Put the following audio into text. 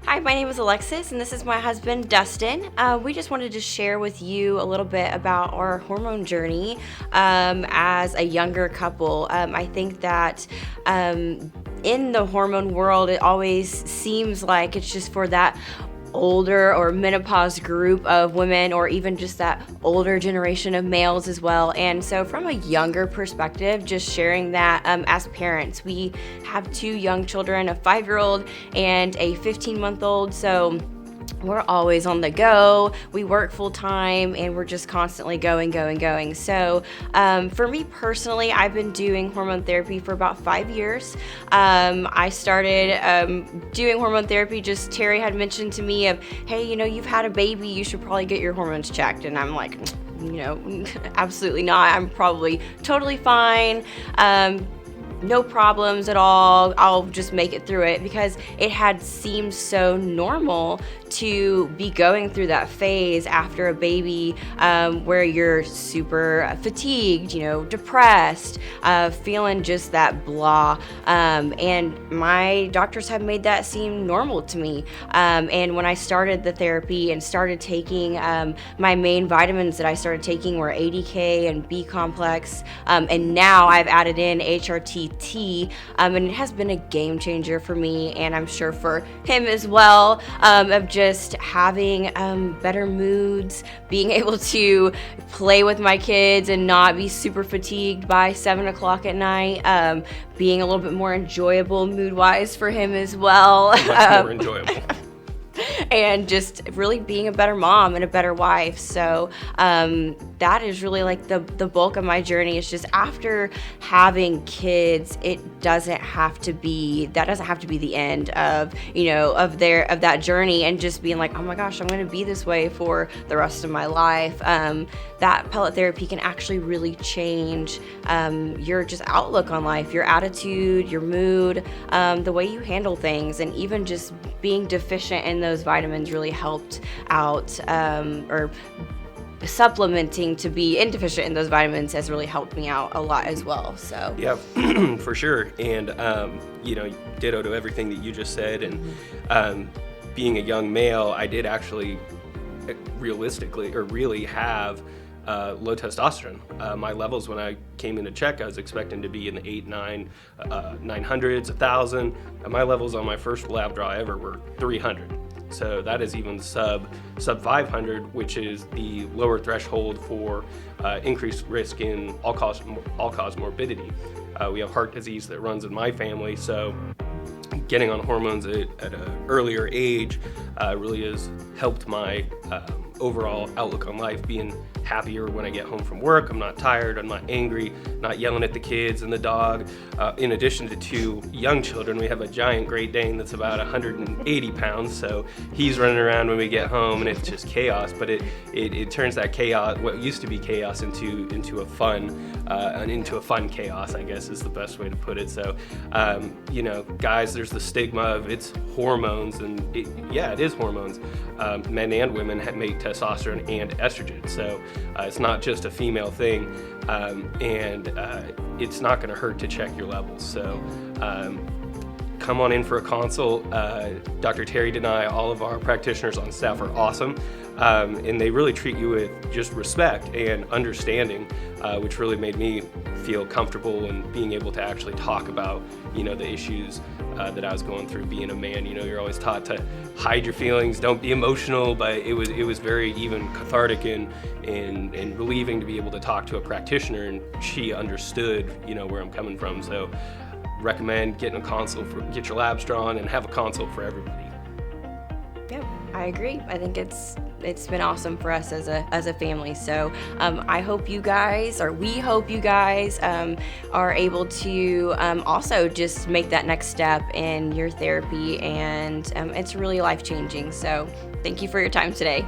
Hi, my name is Alexis, and this is my husband, Dustin. We just wanted to share with you a little bit about our hormone journey as a younger couple. I think that in the hormone world, it always seems like it's just for that older or menopause group of women, or even just that older generation of males as well. And so from a younger perspective, just sharing that as parents, we have two young children, a 5-year-old and a 15-month-old. So we're always on the go. We work full time and we're just constantly going. So for me personally, I've been doing hormone therapy for about 5 years. I started doing hormone therapy, just Terry had mentioned to me of, hey, you've had a baby, you should probably get your hormones checked. And I'm like, absolutely not. I'm probably totally fine. No problems at all. I'll just make it through it, because it had seemed so normal to be going through that phase after a baby where you're super fatigued, depressed, feeling just that blah. And my doctors have made that seem normal to me. And when I started the therapy and started taking my main vitamins that I started taking were ADK and B complex. And now I've added in HRT, and it has been a game changer for me, and I'm sure for him as well, of just having better moods, being able to play with my kids and not be super fatigued by 7 o'clock at night, being a little bit more enjoyable mood-wise for him as well. Much more enjoyable. And just really being a better mom and a better wife. So that is really like the bulk of my journey. Is just after having kids, it doesn't have to be the end of of that journey, and just being like, oh my gosh, I'm going to be this way for the rest of my life. That pellet therapy can actually really change your just outlook on life, your attitude, your mood, the way you handle things, and even just being deficient in those vitamins really helped out, or supplementing to be deficient in those vitamins has really helped me out a lot as well. So yeah, for sure. And ditto to everything that you just said. And being a young male, I did actually really have low testosterone. My levels when I came in to check, I was expecting to be in the 900s, 1,000. And my levels on my first lab draw ever were 300. So that is even sub 500, which is the lower threshold for increased risk in all-cause morbidity. We have heart disease that runs in my family, so getting on hormones at an earlier age really has helped my overall outlook on life, being happier when I get home from work. I'm not tired, I'm not angry, not yelling at the kids and the dog. In addition to 2 young children, we have a giant Great Dane that's about 180 pounds, so he's running around when we get home, and it's just chaos. But it turns that chaos, what used to be chaos, into a fun chaos, I guess is the best way to put it. So guys, there's the stigma of it's hormones, and it is hormones. Men and women make testosterone and estrogen, so it's not just a female thing, and it's not going to hurt to check your levels. So come on in for a consult. Dr. Terry and I, all of our practitioners on staff are awesome, and they really treat you with just respect and understanding, which really made me feel comfortable in being able to actually talk about the issues that I was going through being a man. You're always taught to hide your feelings, don't be emotional, but it was very even cathartic and relieving to be able to talk to a practitioner, and she understood where I'm coming from. So recommend getting a consult, get your labs drawn, and have a consult for everybody. Yep, I agree. I think it's been awesome for us as a family. So I hope you guys, or we hope you guys, are able to also just make that next step in your therapy, and it's really life-changing. So thank you for your time today.